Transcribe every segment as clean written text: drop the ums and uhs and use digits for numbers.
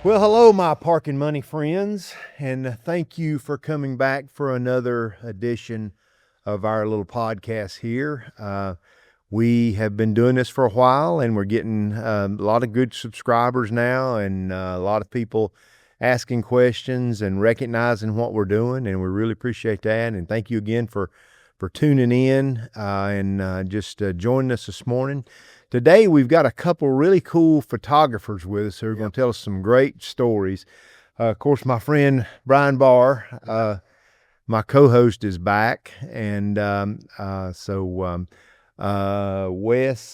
Well, hello, my parking money friends, and thank you for coming back for another edition of our little podcast here. We have been doing this for a while, and we're getting a lot of good subscribers now, and a lot of people asking questions and recognizing what we're doing, and we really appreciate that. And thank you again for tuning in and just joining us this morning. Today, we've got a couple really cool photographers with us who are going to tell us some great stories. Of course, my friend Brian Barr, my co-host, is back. And Wes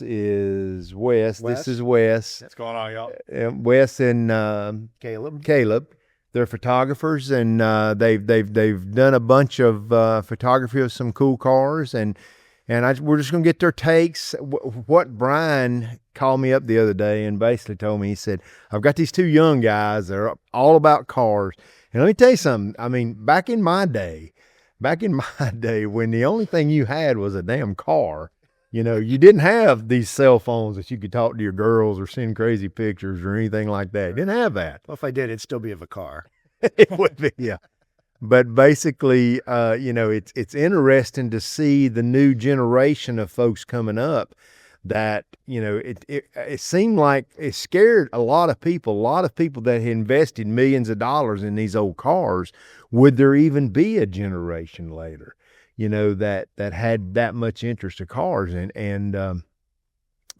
is Wes. This is Wes. What's going on, y'all? Wes and Caleb. They're photographers, and they've done a bunch of photography of some cool cars, and we're just going to get their takes. What Brian called me up the other day and basically told me, he said, I've got these two young guys that are all about cars. And let me tell you something. I mean, back in my day, when the only thing you had was a damn car, you know, you didn't have these cell phones that you could talk to your girls or send crazy pictures or anything like that. You didn't have that. Well, if I did, it'd still be of a car. It would be, yeah. But basically, you know, it's interesting to see the new generation of folks coming up that, you know, it seemed like it scared a lot of people that had invested millions of dollars in these old cars. Would there even be a generation later, you know, that had that much interest in cars? And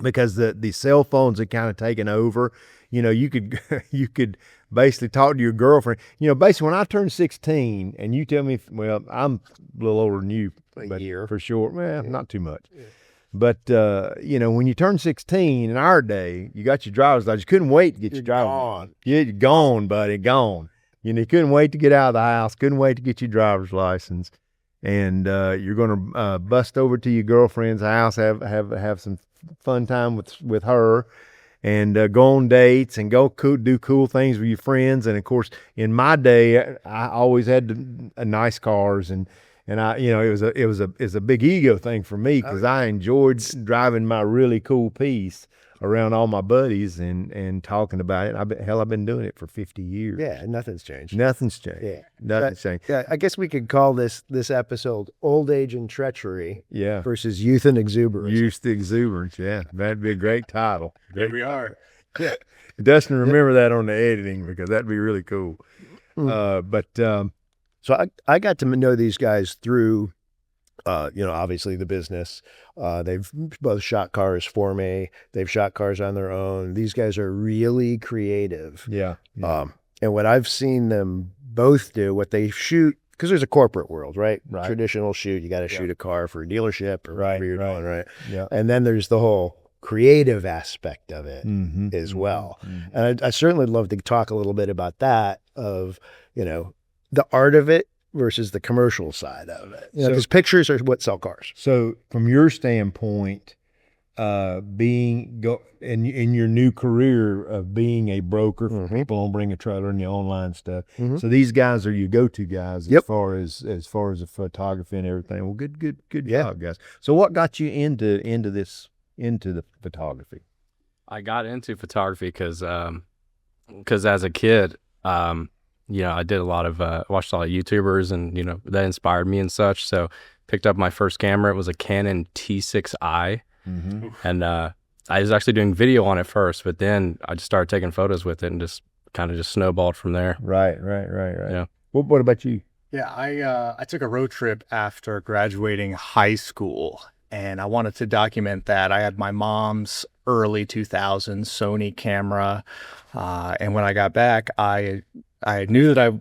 because the cell phones had kind of taken over, you know, you could basically talk to your girlfriend. You know, basically when I turned 16 and you tell me, well, I'm a little older than you, A year. for sure. Well, Yeah. not too much. Yeah. But, you know, when you turn 16 in our day, you got your driver's license. You couldn't wait to get your driver's license. You're gone, buddy, gone. You know, you couldn't wait to get out of the house, couldn't wait to get your driver's license. And you're going to bust over to your girlfriend's house, have some fun time with her, and go on dates and do cool things with your friends. And of course, in my day, I always had nice cars, and I, you know, it was a big ego thing for me because I enjoyed driving my really cool piece around all my buddies and talking about it. I've been doing it for 50 years. Yeah, nothing's changed. Nothing's changed. Yeah. Nothing's changed. Yeah, I guess we could call this episode "Old Age and Treachery" Yeah. versus Youth and Exuberance. Youth to Exuberance. Yeah, that'd be a great title. Here we are. Yeah. Dustin, remember that on the editing because that'd be really cool. So I got to know these guys through, you know, obviously the business. They've both shot cars for me. They've shot cars on their own. These guys are really creative. Yeah. And what I've seen them both do, what they shoot, because there's a corporate world, right? Right. Traditional shoot, you got to shoot a car for a dealership or whatever you're doing, right? Yeah. And then there's the whole creative aspect of it Mm-hmm. as well. Mm-hmm. And I certainly love to talk a little bit about that, of, you know, the art of it versus the commercial side of it. You know, because pictures are what sell cars. So from your standpoint, in your new career of being a broker for people on Bring a Trailer and the online stuff. Mhm. So these guys are your go-to guys Yep. as far as the photography and everything. Well, good job, guys. So what got you into the photography? I got into photography because as a kid, you know, I did watched a lot of YouTubers, and, you know, that inspired me and such. So picked up my first camera. It was a Canon T6i. Mm-hmm. And I was actually doing video on it first, but then I just started taking photos with it and just kind of snowballed from there. Right. Yeah. What about you? Yeah, I took a road trip after graduating high school, and I wanted to document that. I had my mom's early 2000s Sony camera, and when I got back, I knew that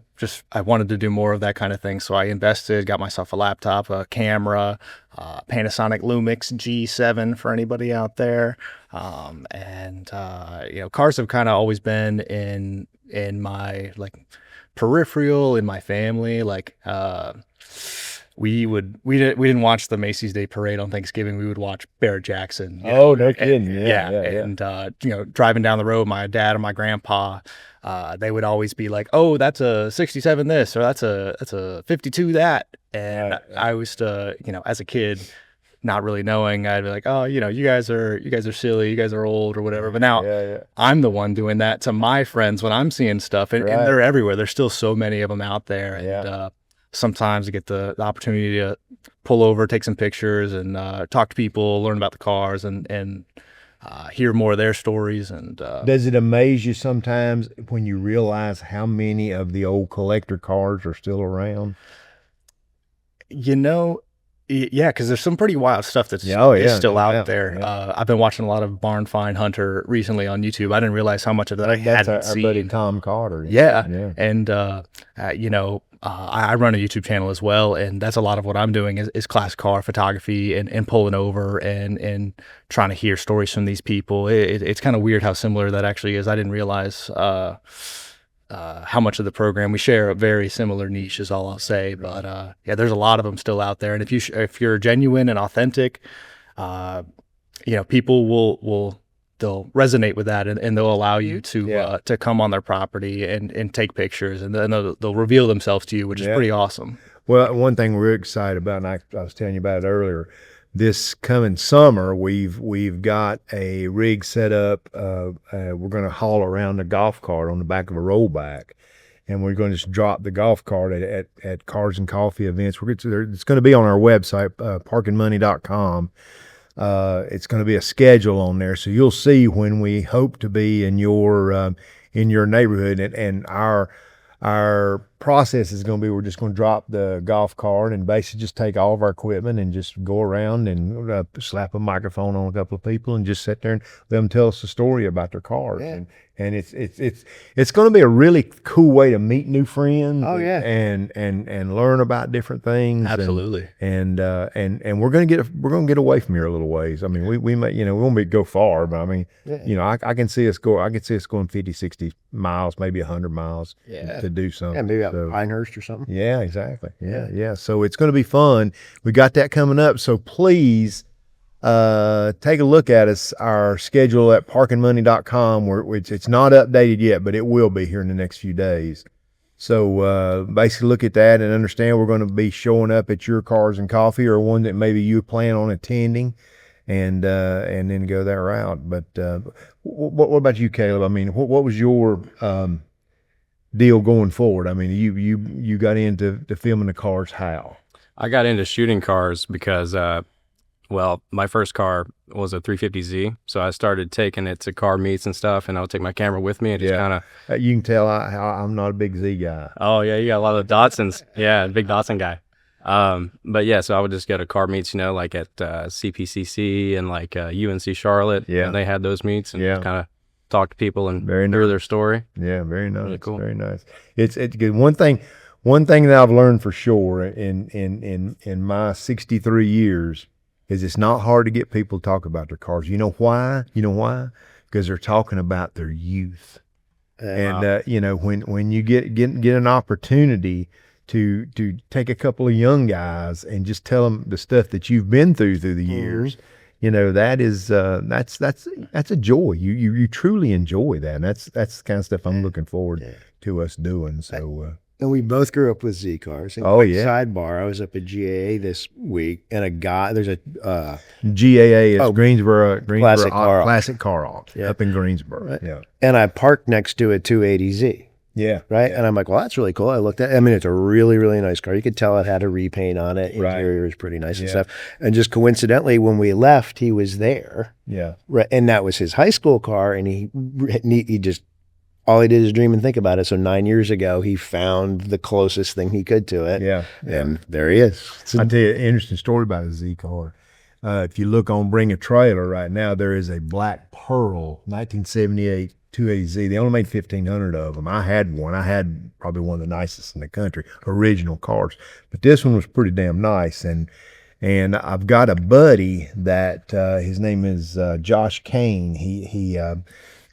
I wanted to do more of that kind of thing. So I invested, got myself a laptop, a camera, Panasonic Lumix G7 for anybody out there. You know, cars have kind of always been in my peripheral in my family. We didn't watch the Macy's Day Parade on Thanksgiving. We would watch Barrett Jackson. Oh, no kidding. Yeah. And you know, driving down the road, my dad and my grandpa, they would always be like, "Oh, that's a 67 this, or that's a 52 that." And I used to, you know, as a kid, not really knowing, I'd be like, oh, you know, you guys are silly, you guys are old or whatever. But now Yeah. I'm the one doing that to my friends when I'm seeing stuff, and Right. they're everywhere. There's still so many of them out there. Yeah. And sometimes I get the opportunity to pull over, take some pictures, and talk to people, learn about the cars, and hear more of their stories. And Does it amaze you sometimes when you realize how many of the old collector cars are still around? you know, yeah, because there's some pretty wild stuff that's Yeah, oh, is yeah, still no out doubt, there. yeah. I've been watching a lot of Barn Find Hunter recently on YouTube. I didn't realize how much of that I That's hadn't our buddy seen. Tom Carter. Yeah. Yeah. And, you know, I run a YouTube channel as well. And that's a lot of what I'm doing is classic car photography and pulling over and trying to hear stories from these people. It's kind of weird how similar that actually is. I didn't realize how much of the program we share a very similar niche is all I'll say. But yeah, there's a lot of them still out there. And if you're genuine and authentic, you know, people they'll resonate with that, and they'll allow you to come on their property and take pictures, and then they'll reveal themselves to you, which is pretty awesome. Well, one thing we're excited about, and I was telling you about it earlier, this coming summer, we've got a rig set up. We're going to haul around a golf cart on the back of a rollback, and we're going to just drop the golf cart at Cars and Coffee events. It's going to be on our website, parkandmoney.com. It's going to be a schedule on there, so you'll see when we hope to be in your neighborhood, and our process is going to be, we're just going to drop the golf cart and basically just take all of our equipment and just go around and slap a microphone on a couple of people and just sit there and let them tell us a story about their cars. Yeah. And it's going to be a really cool way to meet new friends. Oh, yeah. And learn about different things. Absolutely. And we're going to get away from here a little ways. I mean, we may, you know, we won't go far, but I mean, you know, I can see us going 50, 60 miles, maybe 100 miles to do something. Yeah, maybe out in Pinehurst or something. Yeah, exactly. Yeah. So it's going to be fun. We got that coming up. So please take a look at our schedule at parkandmoney.com, which it's not updated yet, but it will be here in the next few days. So basically look at that and understand we're going to be showing up at your Cars and Coffee, or one that maybe you plan on attending, and then go that route. But what about you, Caleb? I mean, what was your deal going forward? I mean, you got into filming the cars how? I got into shooting cars because well, my first car was a 350Z, so I started taking it to car meets and stuff, and I would take my camera with me and just kind of. You can tell how I'm not a big Z guy. Oh yeah, you got a lot of Datsuns. Yeah, big Datsun guy. But yeah, so I would just go to car meets, you know, like at CPCC and like UNC Charlotte. Yeah, and they had those meets, and just kind of talk to people and hear their story. Yeah, very nice. Really cool. Very nice. It's good. One thing that I've learned for sure in my 63 years is it's not hard to get people to talk about their cars. You know why? Because they're talking about their youth. And you know, when you get an opportunity to take a couple of young guys and just tell them the stuff that you've been through the years, you know, that is that's a joy. You truly enjoy that. And that's the kind of stuff I'm looking forward to us doing. So and we both grew up with Z cars. And sidebar, I was up at GAA this week, and there's a GAA is Greensboro Classic Car Auction up in Greensboro. Right. Yeah. And I parked next to a 280Z. Yeah. Right. Yeah. And I'm like, well, that's really cool. I looked at it. I mean, it's a really, really nice car. You could tell it had a repaint on it. Interior was pretty nice and stuff. And just coincidentally, when we left, he was there. Yeah. Right. And that was his high school car. And he just, all he did is dream and think about it. So 9 years ago, he found the closest thing he could to it. Yeah. And there he is. I'll tell you an interesting story about a Z car. If you look on Bring a Trailer right now, there is a Black Pearl 1978 280Z. They only made 1,500 of them. I had one. I had probably one of the nicest in the country, original cars. But this one was pretty damn nice. And I've got a buddy that his name is Josh Kane. He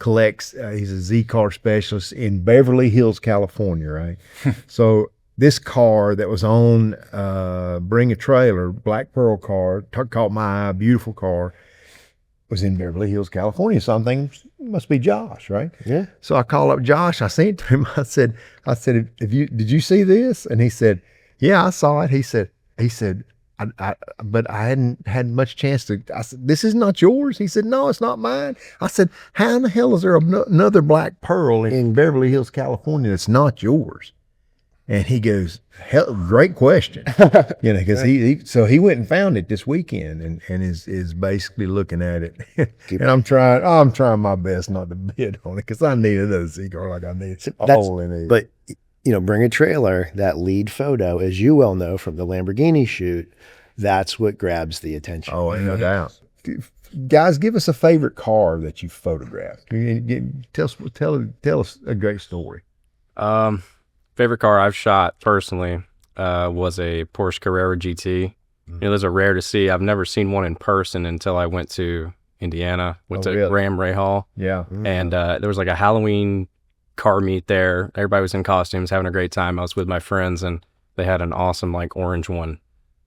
collects, he's a Z car specialist in Beverly Hills, California, right? So this car that was on Bring a Trailer, Black Pearl car, caught my eye, beautiful car, was in Beverly Hills, California. So I'm thinking, must be Josh, right? Yeah. So I called up Josh. I sent it to him. I said, did you see this? And he said, yeah, I saw it. He said, but I hadn't had much chance to. I said, "This is not yours." He said, "No, it's not mine." I said, "How in the hell is there another black pearl in Beverly Hills, California that's not yours?" And he goes, "Hell, great question." Because he went and found it this weekend and is basically looking at it. And I'm trying my best not to bid on it because I need another cigar like I need all in it. But bring a trailer. That lead photo, as you well know from the Lamborghini shoot, that's what grabs the attention. Oh, no doubt. Guys, give us a favorite car that you photographed. Tell us a great story. Favorite car I've shot personally was a Porsche Carrera GT. Those are rare to see. I've never seen one in person until I went to Indiana, went to Ram Ray Hall. Yeah. And there was like a Halloween car meet there. Everybody was in costumes, having a great time. I was with my friends, and they had an awesome like orange one,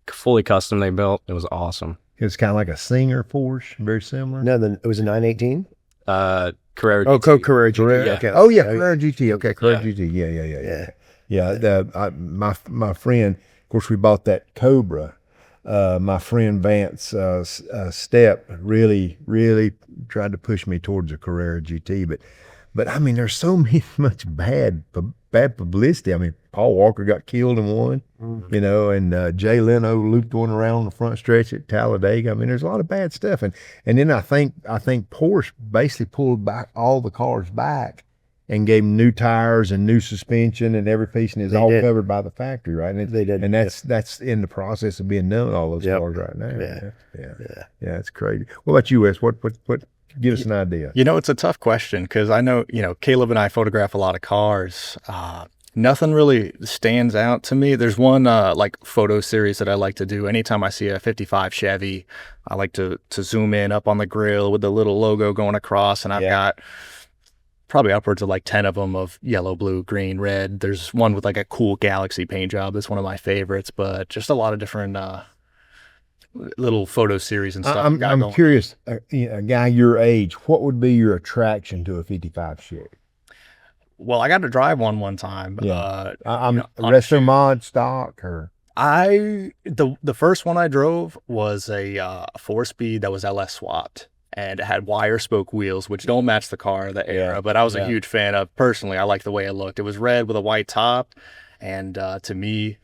fully custom they built. It was awesome. It was kind of like a Singer Porsche, very similar. No, it was a 918. Carrera Oh, GT. Carrera GT. Yeah. Okay. Oh yeah, Carrera GT. Okay, Carrera GT. Yeah. My friend, of course, we bought that Cobra. My friend Vance Step really tried to push me towards a Carrera GT, but I mean, there's so much bad publicity. I mean, Paul Walker got killed in one, and Jay Leno looped one around the front stretch at Talladega. I mean, there's a lot of bad stuff, and then I think Porsche basically pulled back all the cars back and gave them new tires and new suspension and every piece, and it's all covered by the factory, right? And they did, and that's in the process of being done with all those cars right now. Yeah, it's crazy. What about you, Wes? What? Give us an idea. It's a tough question because I know, Caleb and I photograph a lot of cars. Nothing really stands out to me. There's one like photo series that I like to do. Anytime I see a 55 Chevy, I like to zoom in up on the grill with the little logo going across, and I've got probably upwards of like 10 of them of yellow, blue, green, red. There's one with like a cool Galaxy paint job. That's one of my favorites, but just a lot of different little photo series and stuff. I'm curious, a guy your age, what would be your attraction to a 55 Chevy? Well, I got to drive one time. I'm resto mod stock or the first one I drove was a 4-speed that was LS swapped, and it had wire spoke wheels, which don't match the car, the era, but I was a huge fan of. Personally, I liked the way it looked. It was red with a white top, and to me,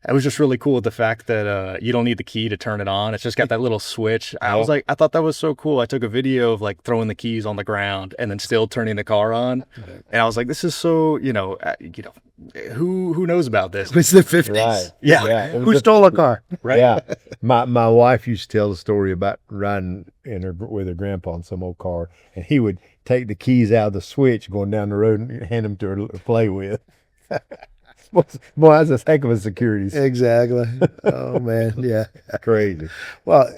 it was just really cool, the fact that you don't need the key to turn it on. It's just got that little switch. I thought that was so cool. I took a video of like throwing the keys on the ground and then still turning the car on. And I was like, this is so, who knows about this? It's the 50s. Right. Yeah. Who stole a car? Right. Yeah. My wife used to tell the story about riding with her grandpa in some old car, and he would take the keys out of the switch going down the road and hand them to her to play with. Boy, that's a heck of a security. Exactly. Oh man, yeah, crazy. Well,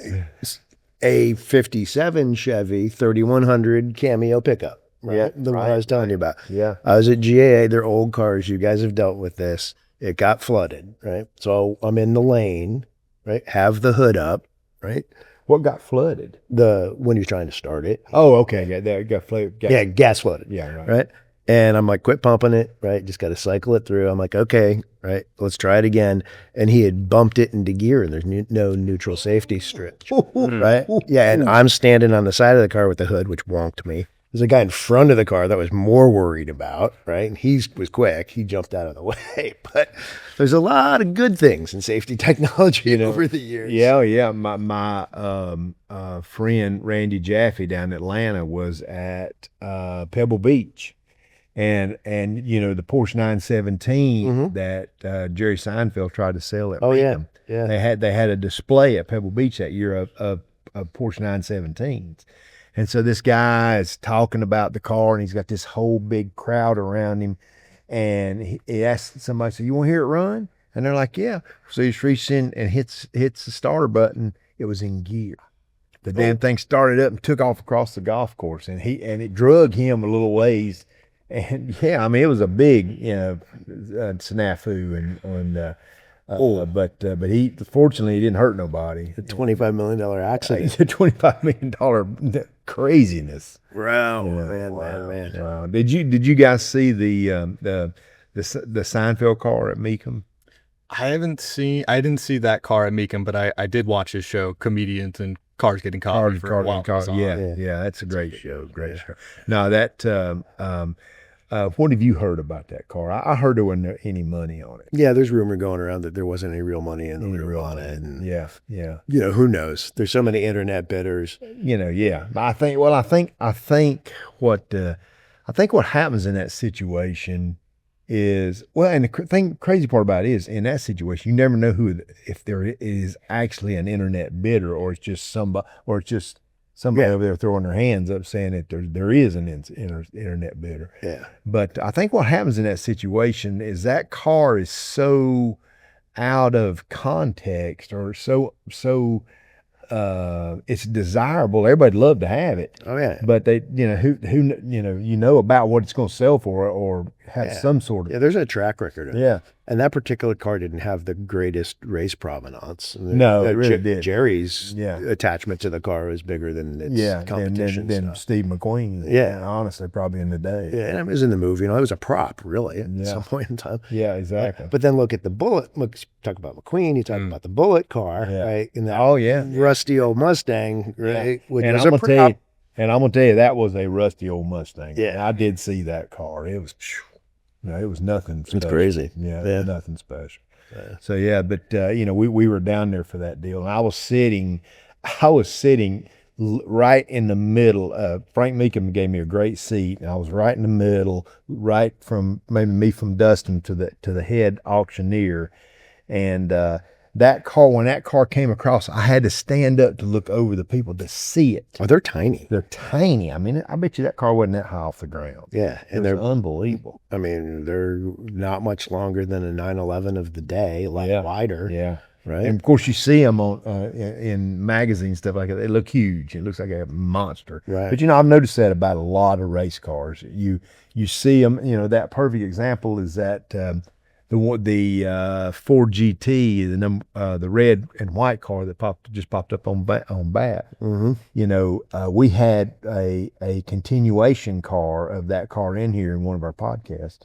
a 57 Chevy 3100 Cameo pickup, right? Yeah, the one I was telling you about. Yeah, I was at GAA. They're old cars. You guys have dealt with this. It got flooded, right? So I'm in the lane, right? Have the hood up, right? What got flooded? When you're trying to start it. Oh, okay. Yeah, there got flooded. Yeah, gas flooded. Yeah, right. And I'm like, quit pumping it, right? Just got to cycle it through. I'm like, okay, right, let's try it again. And he had bumped it into gear, and there's no neutral safety strip, right? Yeah, and I'm standing on the side of the car with the hood, which wonked me. There's a guy in front of the car that was more worried about, right? And he was quick. He jumped out of the way. But there's a lot of good things in safety technology over the years. Yeah. My friend Randy Jaffe down in Atlanta was at Pebble Beach. And the Porsche 917 that Jerry Seinfeld tried to sell at Macomb. Yeah. They had a display at Pebble Beach that year of Porsche 917s. And so this guy is talking about the car, and he's got this whole big crowd around him. And he asked somebody, so you want to hear it run? And they're like, yeah. So he reaches in and hits the starter button. It was in gear. The damn thing started up and took off across the golf course, and it drug him a little ways. And yeah, I mean, it was a big, snafu, but he fortunately he didn't hurt nobody. A $25 million accident. It's a $25 million craziness. Wow, Yeah. man. Wow. Did you guys see the Seinfeld car at Macomb? I didn't see that car at Meekum, but I did watch his show, Comedians and Cars Getting Coffee, for a while. It was on. Yeah, that's a great show. Great show. Now that what have you heard about that car? I heard there wasn't any money on it. Yeah, there's rumor going around that there wasn't any real money in on it. And, Yeah. you know, who knows? There's so many internet bidders. You know, yeah. I think what happens in that situation is, well, and the crazy part about it is, in that situation, you never know if there is actually an internet bidder, or it's just somebody over there throwing their hands up saying that there is an internet bidder. Yeah. But I think what happens in that situation is that car is so out of context, or so it's desirable. Everybody'd love to have it. Oh yeah. But they, who about what it's going to sell for, or have some sort of. Yeah, there's a track record of it. Yeah. And that particular car didn't have the greatest race provenance. No, it really did. Jerry's attachment to the car was bigger than its competition. Than Steve McQueen. Yeah. Honestly, probably in the day. Yeah, and it was in the movie. It was a prop, really, at some point in time. Yeah, exactly. But then look at the Bullet. Look, talk about McQueen. You talk about the Bullet car, right? And that rusty old Mustang, right? And I'm going to tell you, that was a rusty old Mustang. Yeah. I did see that car. It was... it was nothing special. It's crazy. Yeah, nothing special. Yeah. So but we were down there for that deal, and I was sitting right in the middle. Frank Meekum gave me a great seat, and I was right in the middle, right from from Dustin to the head auctioneer, and when that car came across, I had to stand up to look over the people to see it. Oh, they're tiny. They're tiny. I mean, I bet you that car wasn't that high off the ground. Yeah. And they're unbelievable. I mean, they're not much longer than a 911 of the day, wider. Yeah. Right. And of course, you see them on in magazines, stuff like that. They look huge. It looks like a monster. Right. But I've noticed that about a lot of race cars. You see them. That perfect example is that the Ford GT, the red and white car that just popped up on BAT. Mm-hmm. We had a continuation car of that car in here in one of our podcasts,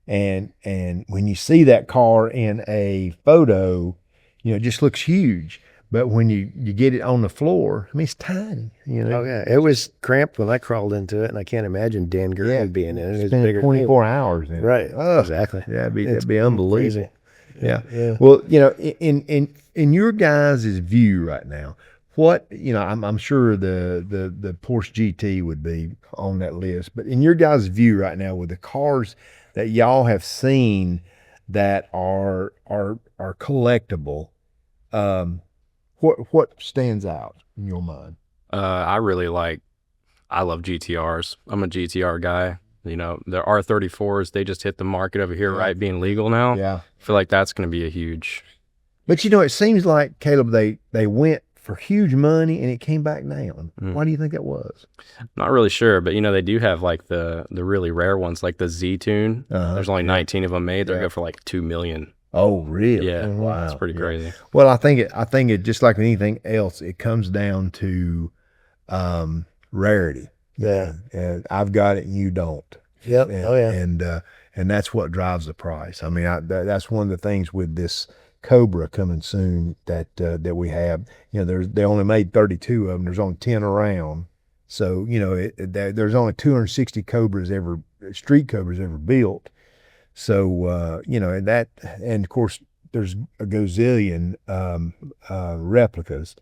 and when you see that car in a photo, it just looks huge. But when you get it on the floor, I mean, it's tiny. Oh yeah, it was cramped when I crawled into it, and I can't imagine Dan Gurney being in it. It's bigger. 24 hours in it. Right. Oh, exactly. Yeah, that'd be unbelievable. Crazy. Yeah. Well, in your guys' view right now, what I'm sure the Porsche GT would be on that list, but in your guys' view right now, with the cars that y'all have seen that are collectible, what stands out in your mind? I love GTRs. I'm a GTR guy. The R34s, they just hit the market over here, right? Being legal now. Yeah. I feel like that's going to be a huge. But it seems like, Caleb, they went for huge money and it came back down. Why do you think that was? I'm not really sure, but they do have like the really rare ones, like the Z-Tune. There's only 19 of them made. They're good for like $2 million. Oh, really? Yeah. Wow. That's pretty crazy. Well, I think it just like anything else, it comes down to rarity. Yeah. And I've got it and you don't. Yep. And that's what drives the price. I mean, that's one of the things with this Cobra coming soon that we have. They only made 32 of them. There's only 10 around. So, there's only 260 street Cobras ever built. So, and of course, there's a gazillion replicas.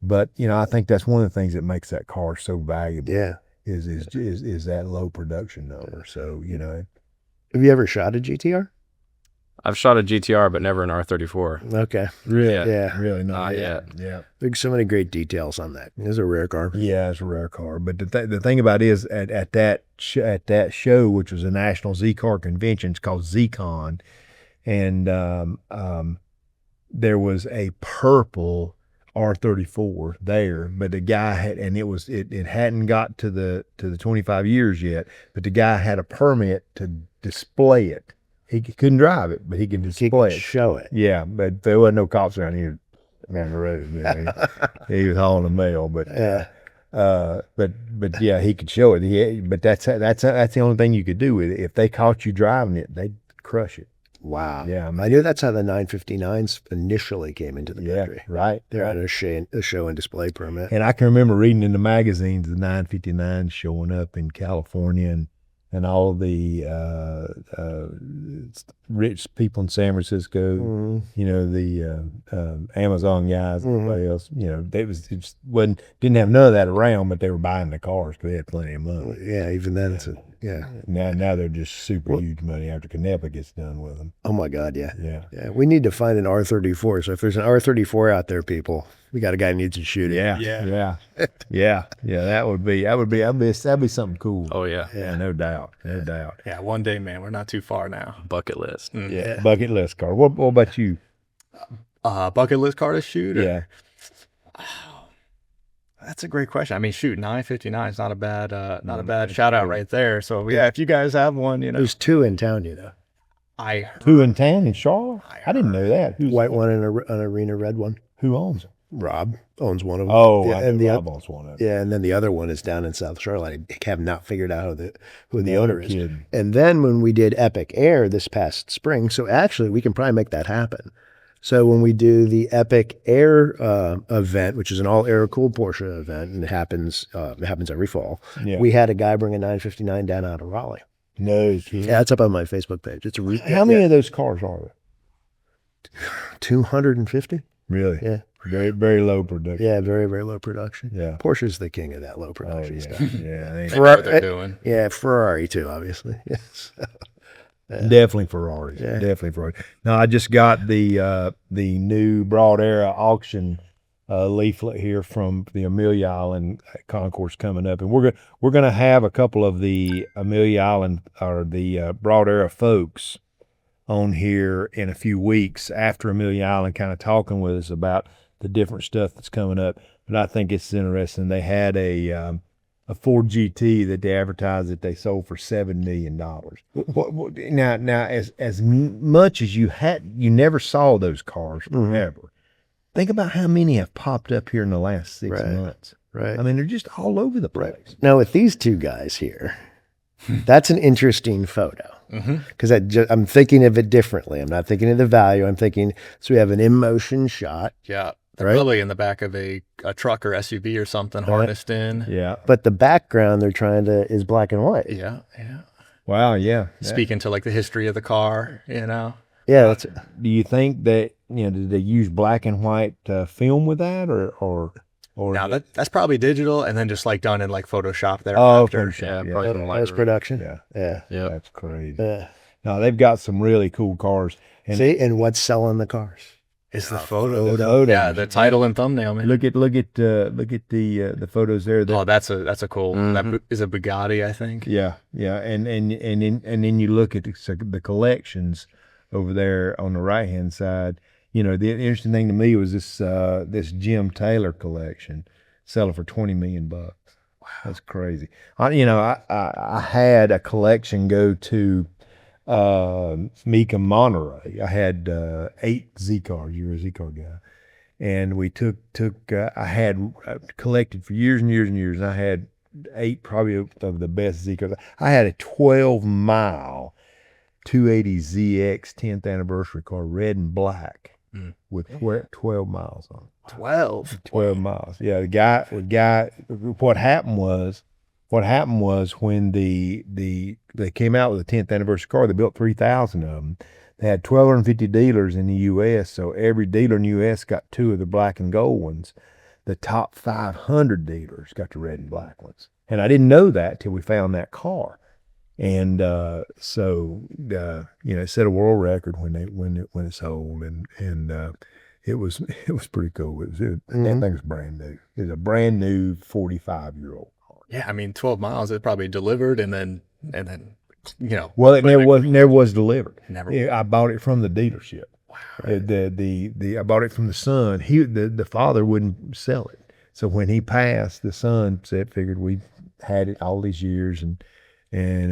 But, I think that's one of the things that makes that car so valuable. Yeah. Is that low production number. So, Have you ever shot a GTR? I've shot a GTR, but never an R34. Okay. Really? Yeah. Really not yet. Yeah. There's so many great details on that. It's a rare car. Yeah, it's a rare car. But the thing about it is at that show, which was a National Z-Car Convention, it's called Z-Con, and there was a purple R34 there, but the guy had, and it hadn't got to the 25 years yet, but the guy had a permit to display it. He couldn't drive it, but he could display it. Show it. Yeah, but there wasn't no cops around here down the road. He was hauling the mail, but but yeah, he could show it. But that's the only thing you could do with it. If they caught you driving it, they'd crush it. Wow. Yeah, I knew that's how the 959s initially came into the yeah, country. right. They're on a show and display permit. And I can remember reading in the magazines the 959 showing up in California and all the rich people in San Francisco, you know, the Amazon guys, everybody else, you know, it just didn't have none of that around, but they were buying the cars because they had plenty of money. Yeah, even then Now they're just super huge money after Canepa gets done with them. Oh my God, yeah. Yeah. We need to find an R34. So if there's an R34 out there, people, we got a guy who needs to shoot it. Yeah. That'd be something cool. Oh yeah. Yeah, no doubt. Yeah, one day, man. We're not too far now. Bucket list. Yeah. Bucket list car. What about you? Bucket list car to shoot? Yeah. That's a great question. I mean, shoot, 959 is not a bad shout out right there. So yeah, if you guys have one, you know, There's 2 in town, you know. I heard, 2 in town in Charlotte? I didn't know that. White one and an arena red one. Who owns them? Rob owns one of them. Oh, yeah, and Rob owns one of them. Yeah, and then the other one is down in South Charlotte. I have not figured out who the owner is. Kidding. And then when we did Epic Air this past spring, so actually we can probably make that happen. So when we do the Epic Air event, which is an all air cooled Porsche event, and it happens every fall, we had a guy bring a 959 down out of Raleigh. No kidding. Yeah, it's up on my Facebook page. It's How many of those cars are there? 250. Really? Yeah. Very, very low production. Yeah, very, very low production. Yeah. Porsche's the king of that low production stuff. Yeah. they know what they're doing. Yeah, Ferrari too, obviously. Yes. Definitely Ferraris. Yeah. Definitely Ferrari. Now I just got the new Broad Era auction leaflet here from the Amelia Island concourse coming up, and we're gonna have a couple of the Amelia Island or the Broad Era folks on here in a few weeks after Amelia Island, kind of talking with us about the different stuff that's coming up. But I think it's interesting. They had a Ford GT that they advertised that they sold for $7 million. Now, as much as you never saw those cars forever. Think about how many have popped up here in the last 6 months. Right. I mean, they're just all over the place. Now with these 2 guys here, that's an interesting photo. Because I'm thinking of it differently. I'm not thinking of the value. I'm thinking, so we have an in motion shot. Yeah. They're probably in the back of a truck or SUV or something, harnessed in. Yeah. But the background is black and white. Yeah. Wow. Yeah. Speaking to like the history of the car, you know. Yeah. Do you think that did they use black and white film with that, or now that's probably digital and then just like done in like Photoshop there? Photoshop. Yeah, probably from Post production. Yeah. Yeah. That's crazy. Yeah. No, they've got some really cool cars. And See, and what's selling the cars? It's the photo. photos. Yeah, the title and thumbnail, man. Look at the photos there. Oh, that's a cool. That is a Bugatti, I think. Yeah, and then you look at the collections over there on the right hand side. The interesting thing to me was this Jim Taylor collection selling for $20 million. Wow, that's crazy. I had a collection go to Mecum Monterey. I had 8 Z cars. You're a Z car guy, and we took. I had collected for years and years and years, and I had 8 probably of the best Z cars. I had a 12-mile 280ZX 10th anniversary car, red and black, with 12 miles on it. 12 miles. Yeah, the guy. What happened was when they came out with the 10th anniversary car, they built 3,000 of them. They had 1,250 dealers in the U.S., so every dealer in the U.S. got 2 of the black and gold ones. The top 500 dealers got the red and black ones, and I didn't know that till we found that car. And it set a world record when it sold, and it was pretty cool. That thing was brand new. It was a brand new 45-year-old. Yeah, I mean, 12 miles. It probably delivered, and then Well, it never was delivered. Never. I bought it from the dealership. Wow. I bought it from the son. The father wouldn't sell it, so when he passed, the son figured we had it all these years, and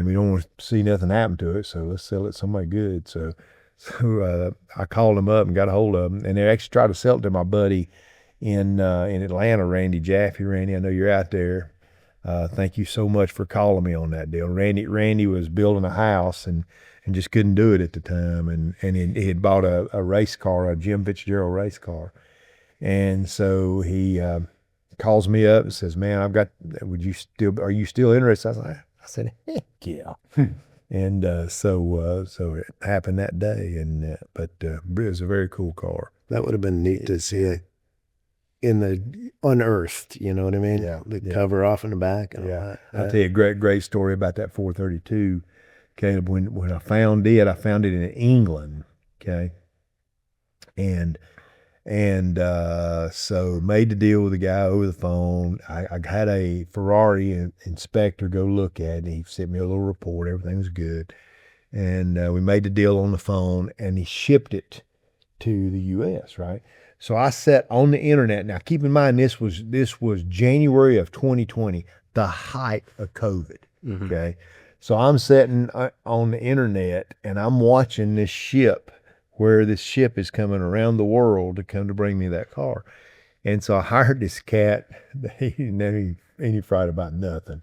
we don't want to see nothing happen to it, so let's sell it to somebody good. So I called him up and got a hold of him, and they actually tried to sell it to my buddy in Atlanta, Randy Jaffe. Randy, I know you're out there. Thank you so much for calling me on that deal. Randy was building a house, and and just couldn't do it at the time. And he had bought a race car, a Jim Fitzgerald race car. And so he calls me up and says, "Man, are you still interested?" I said, "Heck yeah." And so it happened that day. But it was a very cool car. That would have been neat to see it in the unearthed, you know what I mean? Yeah, The yeah. cover off in the back. And all that. I'll tell you a great story about that 432, Caleb. When I found it in England, okay? And so made the deal with the guy over the phone. I had a Ferrari inspector go look at it. He sent me a little report. Everything was good. And we made the deal on the phone, and he shipped it to the U.S., right? So I sat on the internet. Now, keep in mind, this was January of 2020, the height of COVID, okay? So I'm sitting on the internet, and I'm watching this ship, where this ship is coming around the world to come to bring me that car. And so I hired this cat. He ain't frightened about nothing.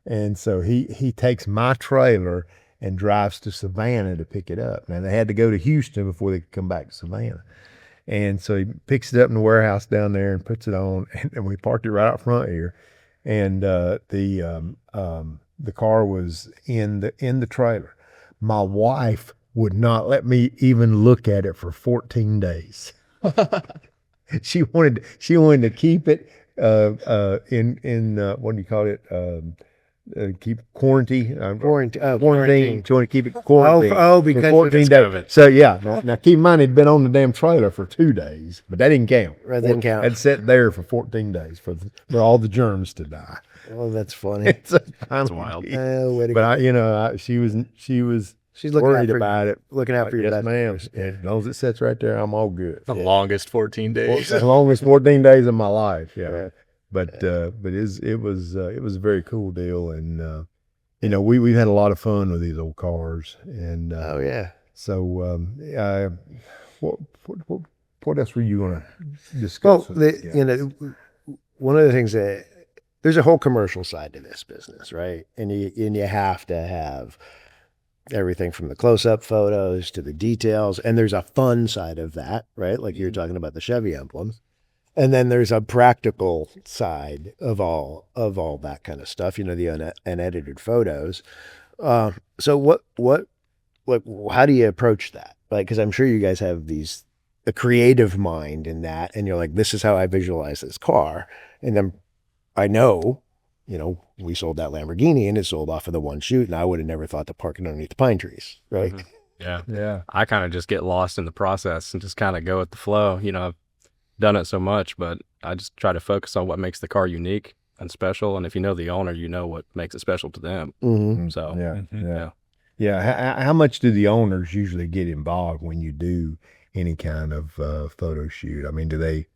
And so he takes my trailer and drives to Savannah to pick it up. Now, they had to go to Houston before they could come back to Savannah. And so he picks it up in the warehouse down there and puts it on, and we parked it right out front here. And the car was in the trailer. My wife would not let me even look at it for 14 days. She wanted to keep it in what do you call it? Keep quarantine. Quarantine. She wanted to keep it quarantined. Because 14 days. So yeah. Now keep in mind, it'd been on the damn trailer for 2 days, but that didn't count. That didn't count. I'd sat there for 14 days for all the germs to die. Oh, that's funny. That's wild. But she was. She's looking worried out for, about it. Looking out for your Yes, ma'am. As long as it sits right there, I'm all good. The longest 14 days. The longest 14 days of my life. Yeah. But it was a very cool deal, and we've had a lot of fun with these old cars, and oh yeah. So what else were you going to discuss? Well, one of the things that there's a whole commercial side to this business, right? And you have to have everything from the close-up photos to the details, and there's a fun side of that, right? Like you're talking about the Chevy emblems. And then there's a practical side of all that kind of stuff, the unedited photos. So how do you approach that? Like, because I'm sure you guys have a creative mind in that, and you're like, this is how I visualize this car. And then I know, we sold that Lamborghini and it sold off of the one shoot, and I would have never thought to park it underneath the pine trees, right? Mm-hmm. Yeah. I kind of just get lost in the process and just kind of go with the flow. I've done it so much, but I just try to focus on what makes the car unique and special. And if you know the owner, you know what makes it special to them. Mm-hmm. So yeah. How much do the owners usually get involved when you do any kind of photo shoot? I mean, do they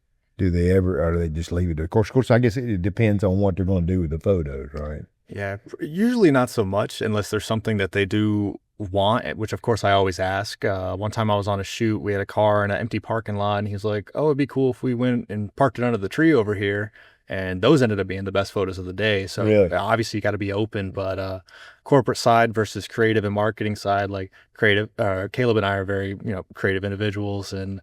ever, or do they just leave it? Of course, I guess it depends on what they're going to do with the photos, right? Yeah, usually not so much unless there's something that they do want, which of course I always ask. One time I was on a shoot, we had a car in an empty parking lot, and he's like, "Oh, it'd be cool if we went and parked it under the tree over here." And those ended up being the best photos of the day. So really? Obviously you got to be open, but corporate side versus creative and marketing side, like creative, Caleb and I are very, creative individuals, and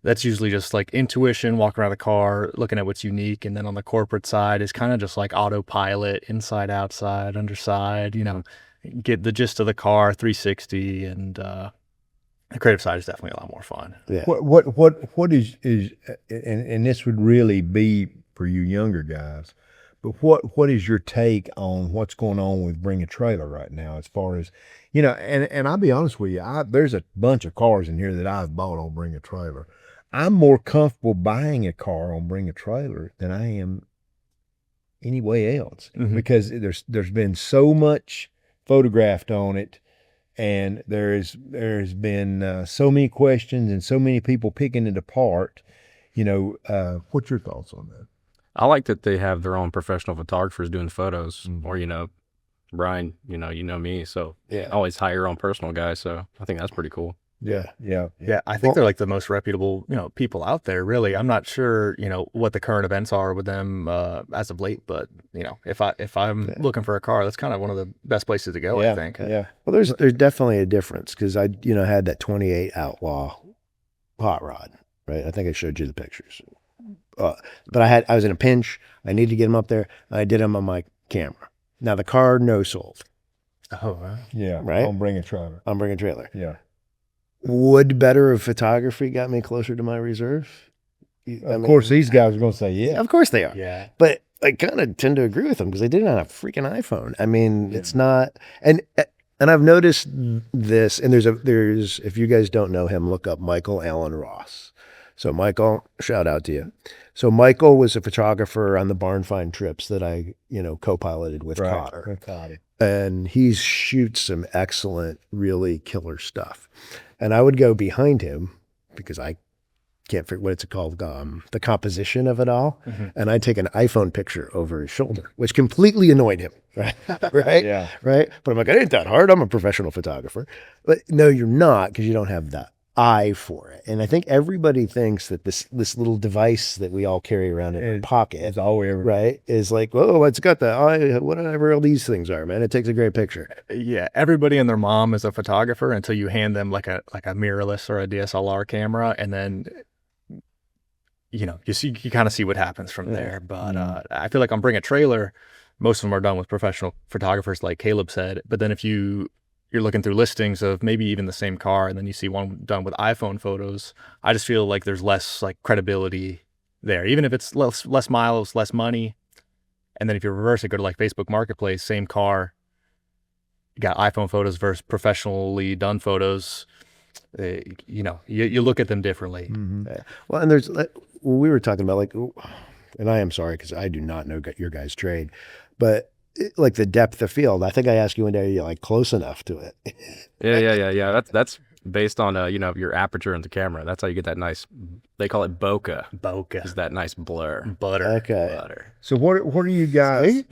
that's usually just like intuition, walking around the car, looking at what's unique. And then on the corporate side is kind of just like autopilot, inside, outside, underside, get the gist of the car, 360. And the creative side is definitely a lot more fun. Yeah. What is and this would really be for you younger guys, but what is your take on what's going on with Bring a Trailer right now, as far as, and I'll be honest with you, there's a bunch of cars in here that I've bought on Bring a Trailer. I'm more comfortable buying a car on Bring a Trailer than I am anywhere else, because there's been so much photographed on it, and there's been so many questions and so many people picking it apart. What's your thoughts on that? I like that they have their own professional photographers doing the photos, or Brian, you know me, so I always hire your own personal guy, so I think that's pretty cool. Yeah. Yeah, I think they're like the most reputable, people out there, really. I'm not sure, what the current events are with them as of late, but if I'm looking for a car, that's kind of one of the best places to go, I think. Yeah. Well, there's definitely a difference because I had that 28 Outlaw hot rod, right? I think I showed you the pictures. But I was in a pinch. I needed to get them up there. I did them on my camera. Now the car no sold. Oh, wow. Yeah. Right? I'm bringing a trailer. Yeah. Would better of photography got me closer to my reserve? Of course, these guys are going to say, yeah. Of course they are. Yeah. But I kind of tend to agree with them because they did it on a freaking iPhone. I mean, it's not, and I've noticed this, and there's, if you guys don't know him, look up Michael Allen Ross. So Michael, shout out to you. So Michael was a photographer on the Barn Find trips that I, co-piloted with Cotter. And he shoots some excellent, really killer stuff. And I would go behind him because I can't figure what it's called, the composition of it all. Mm-hmm. And I'd take an iPhone picture over his shoulder, which completely annoyed him. Right. Right. Yeah. Right. But I'm like, it ain't that hard. I'm a professional photographer. But no, you're not, because you don't have that eye for it. And I think everybody thinks that this little device that we all carry around in our pocket is all we ever, right, is like, whoa, it's got the eye, whatever all these things are, man. It takes a great picture. Yeah, everybody and their mom is a photographer until you hand them like a mirrorless or a DSLR camera, and then you kind of see what happens from there. But I feel like on Bring a Trailer, most of them are done with professional photographers, like Caleb said. But then if you're looking through listings of maybe even the same car, and then you see one done with iPhone photos, I just feel like there's less like credibility there, even if it's less miles, less money. And then if you reverse it, go to like Facebook Marketplace, same car, you got iPhone photos versus professionally done photos. You look at them differently. Mm-hmm. Well, and there's, we were talking about and I am sorry because I do not know your guys' trade, but like the depth of field. I think I asked you one day, are you like close enough to it? Yeah. That's based on your aperture in the camera. That's how you get that nice. They call it bokeh. Bokeh is that nice blur. Butter. Okay. Butter. So what are you guys?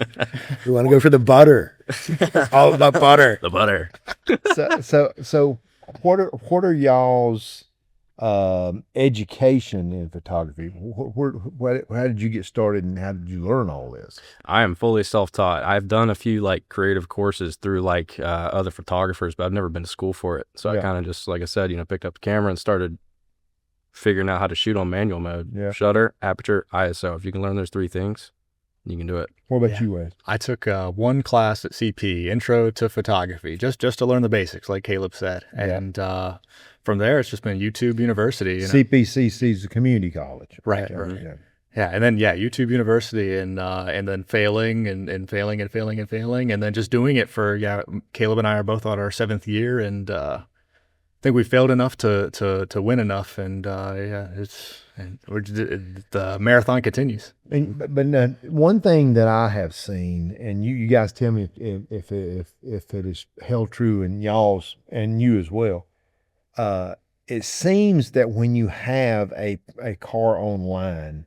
We want to go for the butter. It's all about butter. The butter. So what are y'all's education in photography? How did you get started, and how did you learn all this? I am fully self-taught. I've done a few like creative courses through other photographers, but I've never been to school for it. So I kind of just, like I said, picked up the camera and started figuring out how to shoot on manual mode. Yeah. Shutter, aperture, ISO. If you can learn those three things, you can do it. What about you, Wes? I took one class at CP, Intro to Photography, just to learn the basics, like Caleb said. And from there, it's just been YouTube University. CPCC is a community college. Right. Yeah, and then YouTube University, and then failing and failing, and then just doing it for Caleb and I are both on our 7th year, and I think we failed enough to win enough, and the marathon continues. But one thing that I have seen, and you guys tell me if it is held true in y'all's and you as well. It seems that when you have a car online,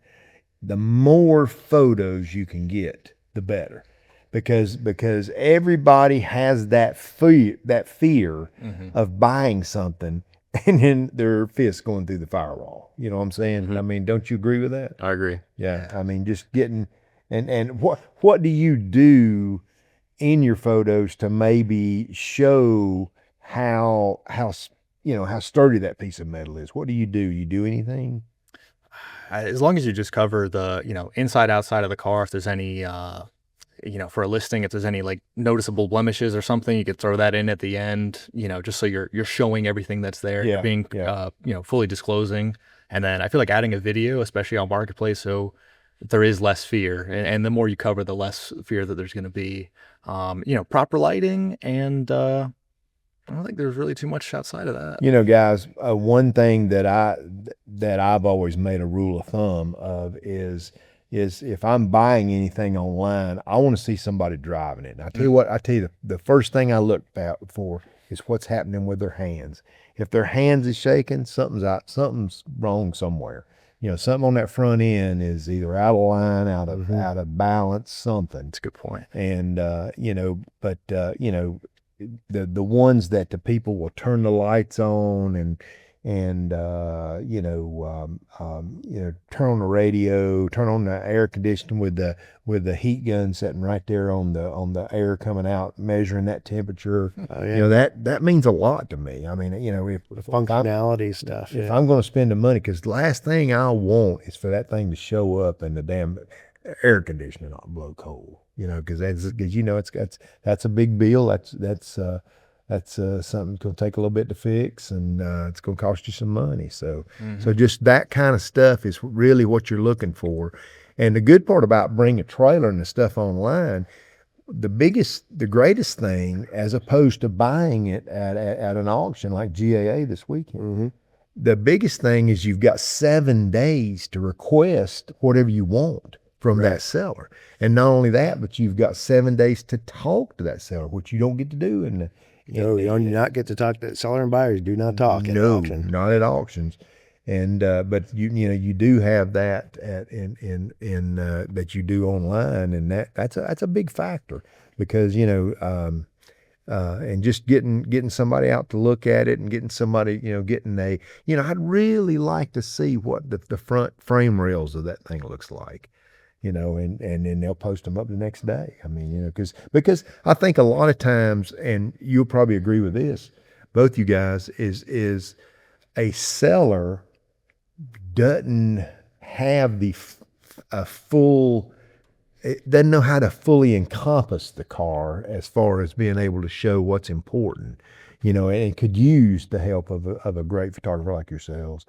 the more photos you can get, the better, because everybody has that fear Mm-hmm. of buying something and then their fist going through the firewall. You know what I'm saying? Mm-hmm. I mean, don't you agree with that? I agree. Yeah. I mean, just getting and what do you do in your photos to maybe show how sturdy that piece of metal is? What do? You do anything? As long as you just cover the, inside, outside of the car, if there's any, for a listing, if there's any like noticeable blemishes or something, you could throw that in at the end, just so you're showing everything that's there, you're being, fully disclosing. And then I feel like adding a video, especially on Marketplace, so there is less fear. And the more you cover, the less fear that there's going to be, proper lighting, and, I don't think there's really too much outside of that. Guys, one thing that I've always made a rule of thumb of is if I'm buying anything online, I want to see somebody driving it. And I tell you the first thing I look for is what's happening with their hands. If their hands is shaking, something's wrong somewhere. Something on that front end is either out of line, out of balance, something. That's a good point. And the ones that the people will turn the lights on and turn on the radio, turn on the air conditioning with the heat gun sitting right there on the air coming out, measuring that temperature. Oh, yeah. You know, that means a lot to me. I mean, you know, if Functionality stuff. if Yeah. I'm going to spend the money, because the last thing I want is for that thing to show up and the damn air conditioner not blow cold. You know, because that's a big bill. That's something that's going to take a little bit to fix, and it's going to cost you some money. So just that kind of stuff is really what you're looking for. And the good part about bringing a trailer and the stuff online, the greatest thing, as opposed to buying it at an auction like GAA this weekend, the biggest thing is you've got 7 days to request whatever you want from that seller. And not only that, but you've got 7 days to talk to that seller, which you don't get to do in the No, you do not get to talk to seller and buyers. Do not talk at auction. Not at auctions. And but you do have that that you do online, and that's a big factor, because and just getting somebody out to look at it, and getting somebody I'd really like to see what the front frame rails of that thing looks like. And then they'll post them up the next day. I mean, because I think a lot of times, and you'll probably agree with this, both you guys, is a seller doesn't have it doesn't know how to fully encompass the car as far as being able to show what's important, and could use the help of a great photographer like yourselves.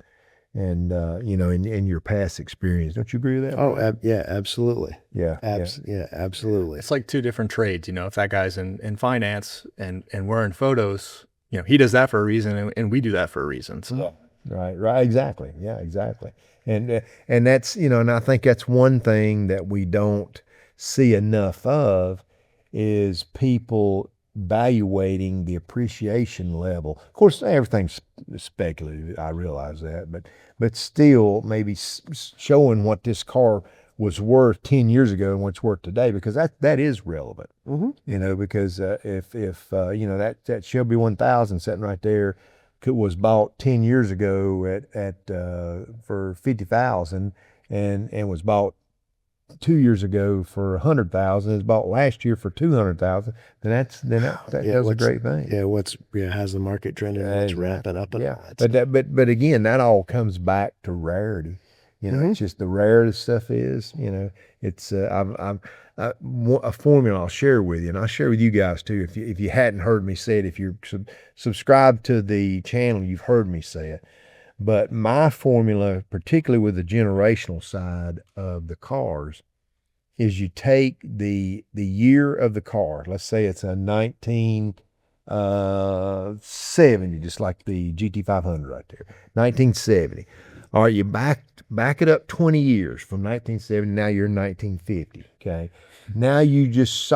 And in your past experience, don't you agree with that? Oh, yeah, absolutely. Yeah, yeah, absolutely. It's like two different trades. If that guy's in finance and we're in photos, he does that for a reason, and we do that for a reason. So right, exactly. Yeah, exactly. And that's and I think that's one thing that we don't see enough of, is people evaluating the appreciation level. Of course, everything's speculative. I realize that, but still, maybe showing what this car was worth 10 years ago and what it's worth today, because that is relevant. Because if that Shelby 1000 sitting right there was bought 10 years ago at for $50,000 and was bought 2 years ago for $100,000, is bought last year for $200,000, then that's a great thing. Yeah, how's the market trending? What's ramping up? And all that but again, that all comes back to rarity. It's just the rarer the stuff is. It's a formula I'll share with you, and I'll share with you guys too. If you hadn't heard me say it, if you're subscribed to the channel, you've heard me say it. But my formula, particularly with the generational side of the cars, is you take the year of the car. Let's say it's a 1970, just like the GT500 right there, 1970. All right, you back it up 20 years from 1970. Now you're in 1950. Okay, now you're just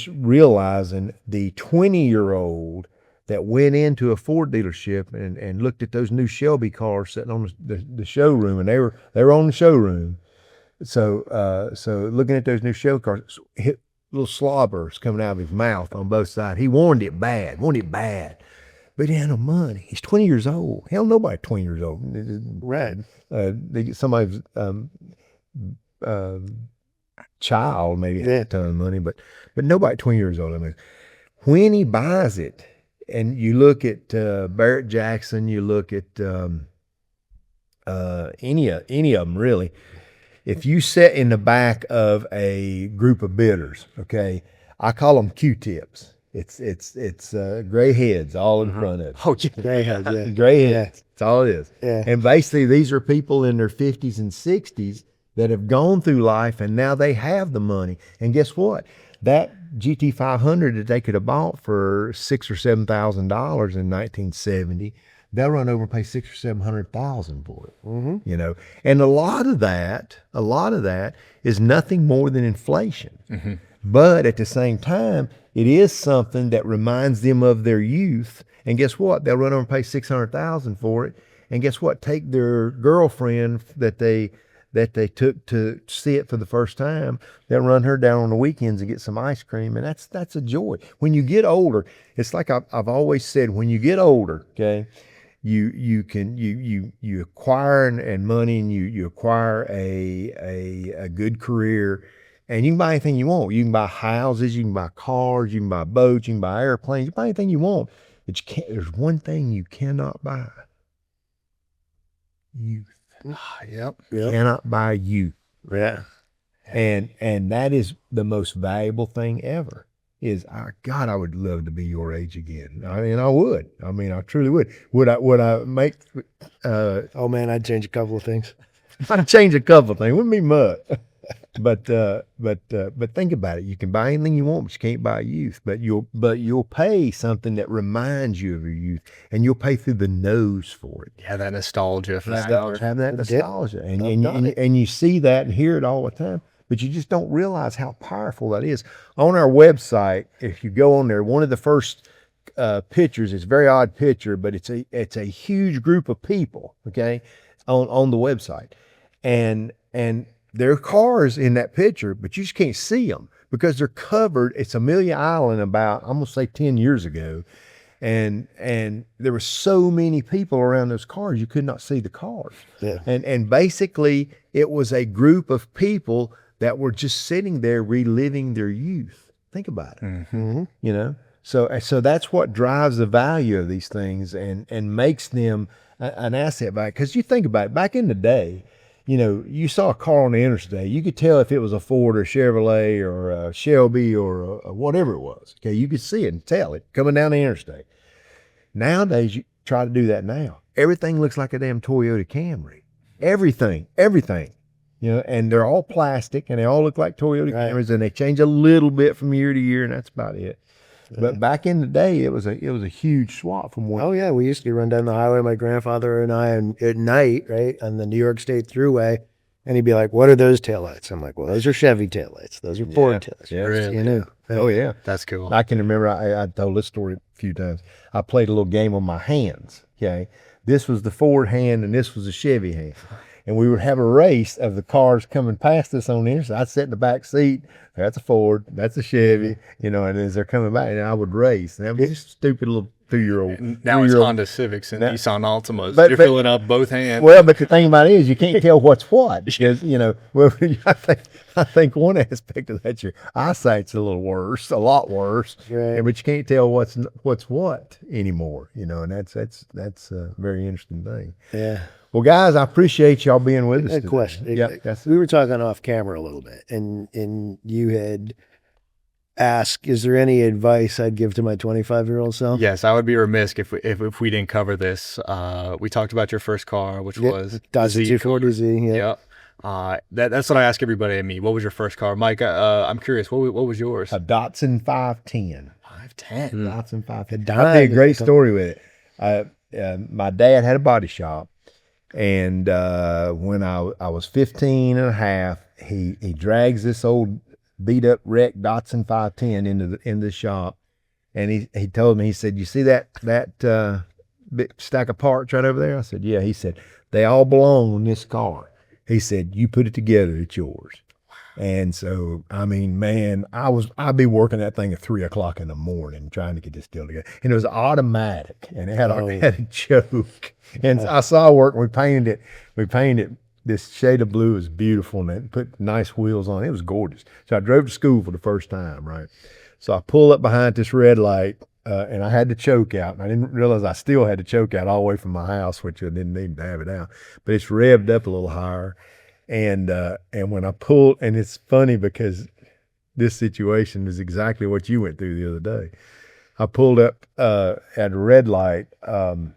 realizing the 20-year-old that went into a Ford dealership and looked at those new Shelby cars sitting on the showroom, and they were on the showroom. So looking at those new Shelby cars, little slobbers coming out of his mouth on both sides. He wanted it bad, but he had no money. He's 20 years old. Hell, nobody 20 years old. Right. They get somebody's child maybe had a ton of money, but nobody 20 years old. I mean, when he buys it, and you look at Barrett Jackson, you look at any of them really. If you sit in the back of a group of bidders, okay, I call them Q-tips. It's gray heads all in front of it. Oh, gray heads, yeah. Gray heads. That's all it is. Yeah. And basically, these are people in their 50s and 60s that have gone through life, and now they have the money. And guess what? That GT500 that they could have bought for $6,000 or $7,000 in 1970, they'll run over and pay $600,000 or $700,000 for it. And a lot of that is nothing more than inflation. But at the same time, it is something that reminds them of their youth. And guess what? They'll run over and pay $600,000 for it. And guess what? Take their girlfriend that they that they took to see it for the first time. They'll run her down on the weekends and get some ice cream, and that's a joy. When you get older, it's like I've always said, when you get older, okay, you acquire and money, and you acquire a good career, and you can buy anything you want. You can buy houses, you can buy cars, you can buy boats, you can buy airplanes, you can buy anything you want. But you can't. There's one thing you cannot buy: youth. Yep. Cannot buy youth. Yeah. And that is the most valuable thing ever. God, I would love to be your age again. I mean, I would. I mean, I truly would. Would I make? Oh man, I'd change a couple of things. I'd change a couple of things. Wouldn't be much. But think about it. You can buy anything you want, but you can't buy youth. But you'll pay something that reminds you of your youth, and you'll pay through the nose for it. Yeah, that nostalgia. Have that nostalgia, and you see that and hear it all the time. But you just don't realize how powerful that is. On our website, if you go on there, one of the first pictures, it's a very odd picture, but it's a huge group of people, okay, on the website, and there are cars in that picture, but you just can't see them because they're covered. It's Amelia Island about, I'm gonna say 10 years ago, and there were so many people around those cars you could not see the cars. Yeah. And basically it was a group of people that were just sitting there reliving their youth. Think about it. Mm-hmm. You know, so that's what drives the value of these things and makes them an asset back. Because you think about it, back in the day, you know, you saw a car on the interstate, you could tell if it was a Ford or Chevrolet or a Shelby or whatever it was. Okay, you could see it and tell it coming down the interstate. Nowadays, you try to do that now. Everything looks like a damn Toyota Camry. Everything. You know, and they're all plastic and they all look like Toyota Camrys, and they change a little bit from year to year, and that's about it. But back in the day, it was a huge swap from one. Oh yeah, we used to run down the highway, my grandfather and I, and at night, right, on the New York State Thruway, and he'd be like, "What are those taillights?" I'm like, "Well, those are Chevy taillights. Those are Ford taillights." Yeah, really? You know. Oh yeah, That's cool. I can remember. I told this story a few times. I played a little game on my hands. Okay, this was the Ford hand and this was the Chevy hand. And we would have a race of the cars coming past us on the interstate. I'd sit in the back seat. That's a Ford. That's a Chevy. You know, and as they're coming by, and I would race. And that was just stupid little 2-year-old. Now it's Honda Civics and Nissan Altimas. But- You're but- filling up both hands. Well, but the thing about it is you can't tell what's what. Because, you know, well, I think one aspect of that, your eyesight's a lot worse. Right. But you can't tell what's what anymore. You know, and that's a very interesting thing. Yeah. Well, guys, I appreciate y'all being with us. Good today. question. Yeah, We were talking off camera a little bit, and you had asked, "Is there any advice I'd give to my 25-year-old self?" Yes, I would be remiss if we didn't cover this. We talked about your first car, which was Dodge 240Z. Yeah. Yep. That's what I ask everybody I meet. What was your first car, Mike? I'm curious. What was yours? a Datsun 510. 510. Datsun 510. Dime. I'll tell you a great story with it. My dad had a body shop, and when I was 15 and a half, he drags this old beat up wreck Datsun 510 into the shop, and he told me, he said, "You see that big stack of parts right over there?" I said, "Yeah." He said, "They all belong on this car." He said, "You put it together, it's yours." And so, I mean, man, I'd be working that thing at 3:00 in the morning trying to get this deal together. And it was automatic, and it had a choke. And I saw it work. We painted it. This shade of blue is beautiful, and it put nice wheels on it. It was gorgeous. So I drove to school for the first time, right? So I pull up behind this red light, and I had the choke out. And I didn't realize I still had the choke out all the way from my house, which I didn't need to have it out. But it's revved up a little higher. And when I pulled, and it's funny because this situation is exactly what you went through the other day. I pulled up at a red light, and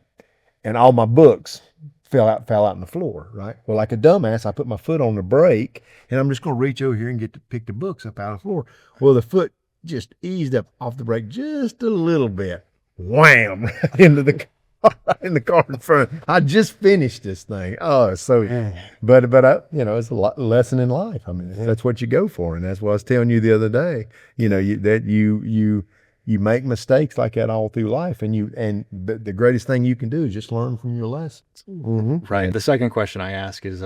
all my books fell out on the floor, right? Well, like a dumbass, I put my foot on the brake, and I'm just going to reach over here and get to pick the books up out of the floor. Well, the foot just eased up off the brake just a little bit. Wham! into the car. In the car in front. I just finished this thing. Oh, so, but it's a lesson in life. I mean, that's what you go for, and that's what I was telling you the other day. You know, you make mistakes like that all through life, and the greatest thing you can do is just learn from your lessons. Right. The second question I ask is,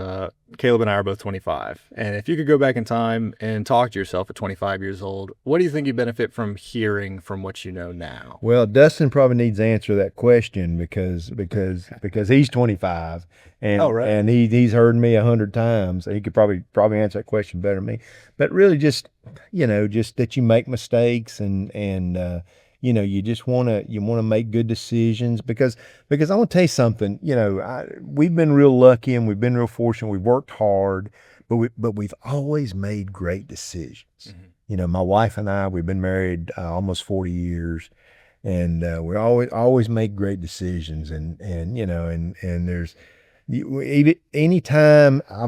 Caleb and I are both 25. And if you could go back in time and talk to yourself at 25 years old, what do you think you benefit from hearing from what you know now? Well, Dustin probably needs to answer that question because he's 25 and and he's heard me 100 times. He could probably answer that question better than me. But really, just that you make mistakes and you just want to make good decisions because I want to tell you something. We've been real lucky and we've been real fortunate. We've worked hard, but we've always made great decisions. My wife and I, we've been married almost 40 years, and we always make great decisions. And there's anytime I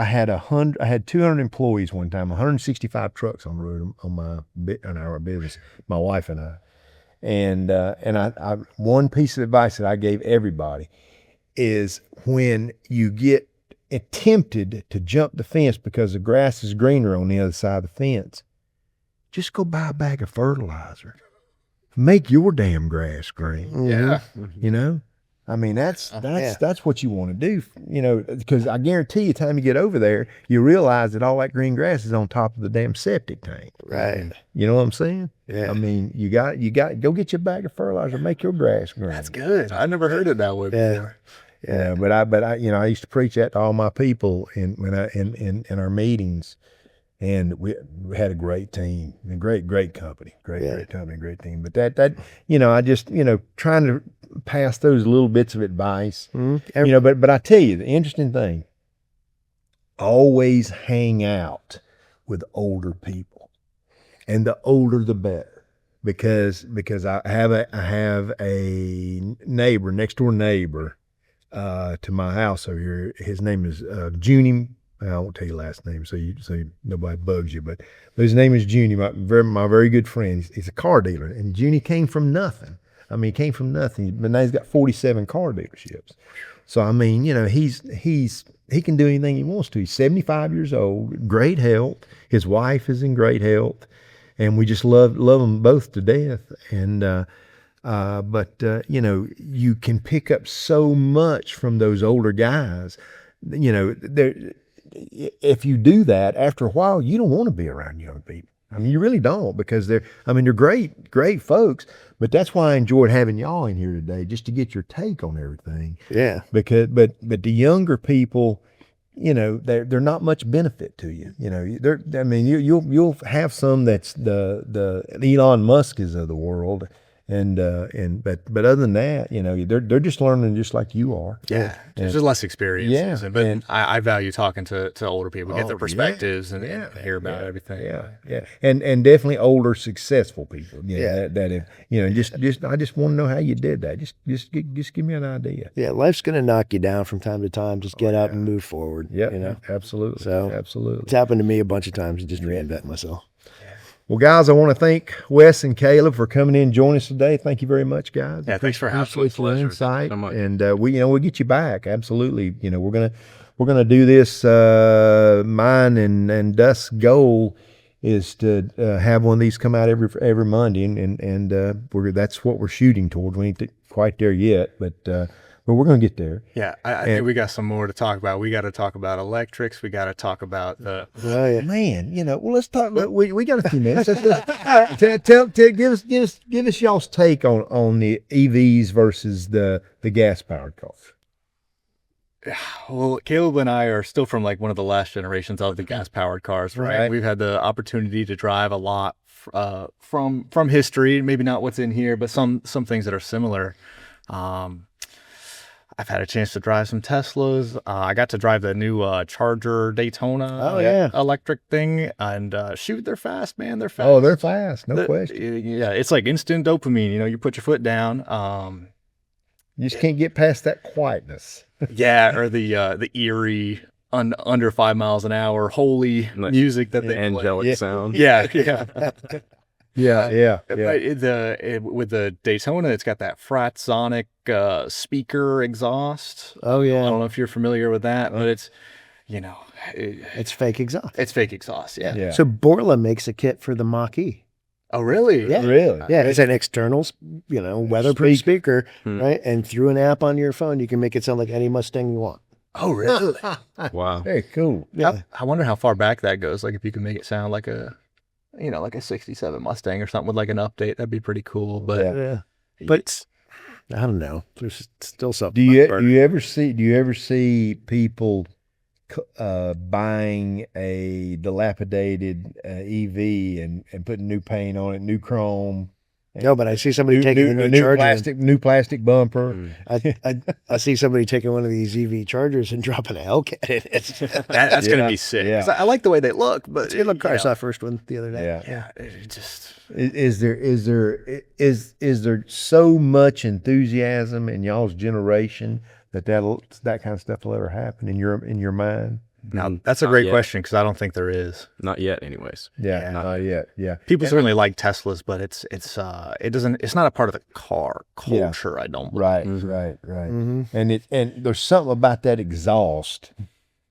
had 200 employees one time, 165 trucks on the road on our business, my wife and I. And I one piece of advice that I gave everybody is when you get tempted to jump the fence because the grass is greener on the other side of the fence, just go buy a bag of fertilizer. Make your damn grass green. Yeah. I mean, that's what you want to do, because I guarantee you, time you get over there, you realize that all that green grass is on top of the damn septic tank. Right. You know what I'm saying? Yeah. I mean, you got go get your bag of fertilizer, make your grass green. That's good. I never heard it that way before. Yeah, but I used to preach that to all my people in our meetings, and we had a great team, a great company, great company, great team. But that I just trying to pass those little bits of advice, But I tell you, the interesting thing, always hang out with older people, and the older the better, because I have a neighbor, next door neighbor. To my house over here. His name is Junie. I won't tell you last name, so nobody bugs you. But his name is Junie, my very good friend. He's a car dealer, and Junie came from nothing. I mean, he came from nothing, but now he's got 47 car dealerships. So I mean, he can do anything he wants to. He's 75 years old, great health. His wife is in great health, and we just love them both to death. And but you can pick up so much from those older guys. If you do that, after a while, you don't want to be around young people. I mean, you really don't, because they're great folks. But that's why I enjoyed having y'all in here today, just to get your take on everything. Yeah. But the younger people, they're not much benefit to you. You'll have some that's the Elon Musk's of the world. But other than that, they're just learning just like you are. Yeah, there's just less experience. Yeah, but I value talking to older people, get their perspectives, and hear about everything. Yeah, and definitely older successful people. That I just want to know how you did that. Just give me an idea. Yeah, life's gonna knock you down from time to time. Just get up and move forward. Yeah, absolutely. So absolutely, it's happened to me a bunch of times. To just reinvent myself. Well, guys, I want to thank Wes and Caleb for coming in and joining us today. Thank you very much, guys. Yeah, thanks for having us. For insight, so and we'll get you back. Absolutely. We're gonna do this. Mine and Dust's goal is to have one of these come out every Monday, and that's what we're shooting toward. We ain't quite there yet, but we're going to get there. Yeah, I think we got some more to talk about. We got to talk about electrics. We got to talk about the... Man, well, let's talk. We got a few minutes. Give us y'all's take on the EVs versus the gas-powered cars. Well, Caleb and I are still from one of the last generations of the gas-powered cars, right? We've had the opportunity to drive a lot from history, maybe not what's in here, but some things that are similar. I've had a chance to drive some Teslas. I got to drive the new Charger Daytona electric thing, and shoot, they're fast, man. They're fast. Oh, they're fast, no question. Yeah, it's like instant dopamine. You put your foot down. You just can't get past that quietness. Yeah, or the eerie under 5 miles an hour holy music that they angelic play. sound. Yeah. Yeah. With the Daytona, it's got that Fratsonic speaker exhaust. Oh yeah. I don't know if you're familiar with that, but it's it's fake exhaust. It's fake exhaust. Yeah. So Borla makes a kit for the Mach-E. Oh, really? Yeah. Really? Yeah, it's an external, weatherproof speaker, Hmm. right? And through an app on your phone, you can make it sound like any Mustang you want. Oh, really? Wow. Very cool. Yeah. I wonder how far back that goes. Like if you could make it sound like like a 67 Mustang or something with like an update, that'd be pretty cool. But Yeah. But I don't know. There's still something. Do you ever see people buying a dilapidated EV and putting new paint on it, new chrome? No, but I see somebody taking a new charger. New plastic bumper. I see somebody taking one of these EV chargers and dropping a Hellcat in it. that's gonna be sick. Yeah. 'Cause I like the way they look, but I saw the first one the other day. Yeah. yeah, it just Is there so much enthusiasm in y'all's generation that kind of stuff will ever happen in your mind? now that's a Not great yet. question because I don't think there is. Not yet, anyways. Yeah, not yet. Yeah, People certainly like Teslas, but it's not a part of the car Yeah. culture. I don't. right. Mm-hmm. And there's something about that exhaust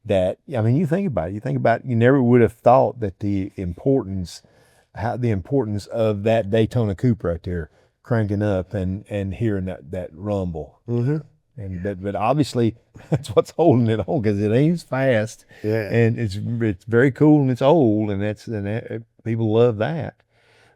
that, I mean, you think about it. You never would have thought that the importance of that Daytona coupe right there cranking up and hearing that rumble. Mm-hmm. But obviously that's what's holding it on, because it ain't as fast, Yeah. and it's very cool, and it's old, people love that.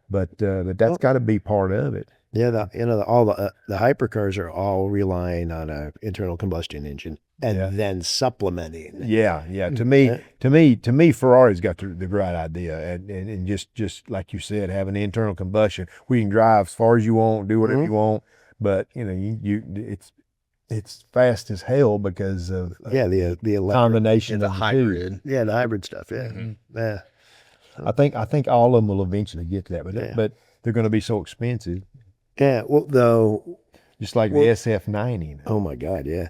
But that's got to be part of it. Yeah, all the hypercars are all relying on an internal combustion engine and then supplementing. Yeah. To me, Ferrari's got the right idea, and just like you said, having the internal combustion, we can drive as far as you want, do whatever you want, but it's fast as hell because of Yeah, the electric, combination The of the two. hybrid. yeah, the hybrid stuff. Yeah, yeah. I think all of them will eventually get to that, but they're going to be so expensive, Yeah. Well, though. just like the SF90. Oh my God. Yeah.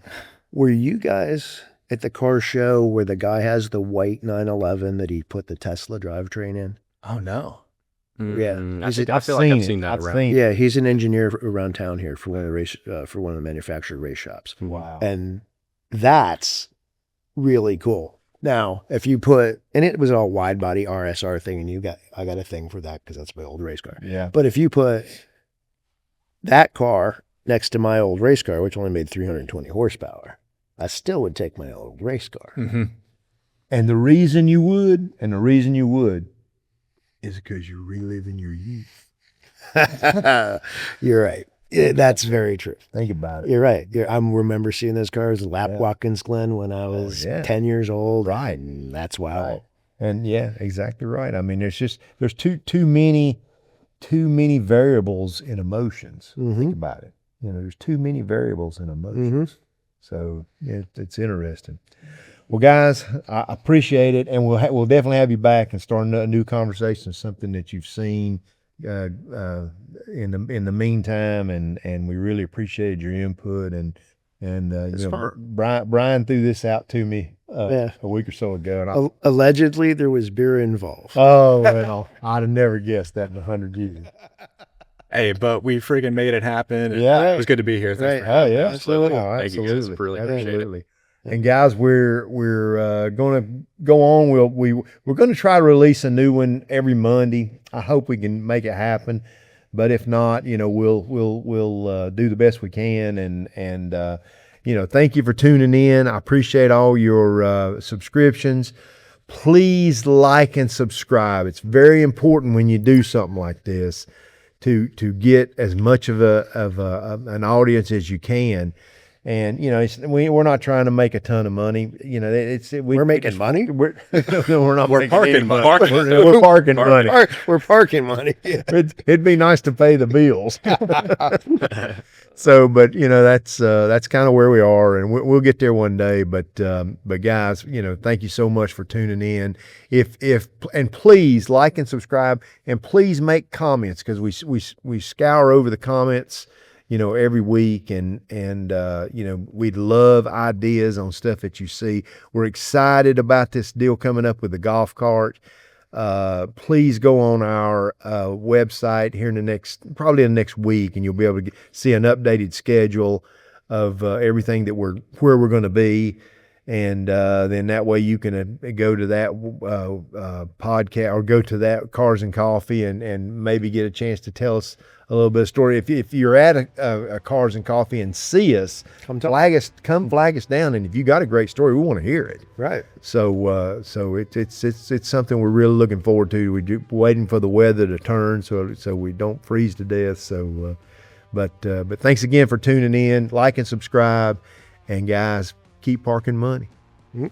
Were you guys at the car show where the guy has the white 911 that he put the Tesla drivetrain in? Oh no. Mm, I Is it- feel like I've seen that I've around. seen it. Yeah, he's an engineer around town here for one of the manufactured race shops. Wow. And that's really cool. Now, if you put, and it was all wide body RSR thing, and I got a thing for that because that's my old race car. Yeah. But if you put that car next to my old race car, which only made 320 horsepower, I still would take my old race car. Mm-hmm. And the reason you would is because you're reliving your youth. You're right. Yeah, that's very true. Think about it. You're right. I remember seeing those cars, Lap Watkins Glen, when I was 10 years old. Right. And that's wild. Right. And yeah, exactly right. I mean, there's too many variables in emotions. Think about it. There's too many variables in emotions. So it's interesting. Well, guys, I appreciate it, and we'll definitely have you back and start a new conversation, something that you've seen in the meantime, and we really appreciated your input, and Brian threw this out to me a week or so ago, and Allegedly, there was beer involved. oh well, I'd have never guessed that in 100 years. Hey, but we freaking made it happen. and Yeah. It was good to be here. Thanks for Oh yeah, Absolutely. Oh, Thank you, guys. absolutely. Really appreciate it. Absolutely. And guys, we're going to go on. We're going to try to release a new one every Monday. I hope we can make it happen, but if not, we'll do the best we can. And thank you for tuning in. I appreciate all your subscriptions. Please like and subscribe. It's very important when you do something like this to get as much of an audience as you can. And we're not trying to make a ton of money. We're making money? We're not. We're making parking any money. We're parking money. We're parking money. Yeah. It'd be nice to pay the bills. So, but that's kind of where we are, and we'll get there one day. But guys, thank you so much for tuning in. And please like and subscribe, and please make comments, because we scour over the comments, every week, and we'd love ideas on stuff that you see. We're excited about this deal coming up with the golf cart. Please go on our website here in probably in the next week, and you'll be able to see an updated schedule of everything where we're going to be. And then that way you can go to that podcast or go to that Cars and Coffee and maybe get a chance to tell us a little bit of story. If you're at a Cars and Coffee and see us, come flag us down. And if you got a great story, we want to hear it. Right. So it's something we're really looking forward to. We're waiting for the weather to turn so we don't freeze to death. So, but thanks again for tuning in. Like and subscribe, and guys, keep parking money. Mm-hmm.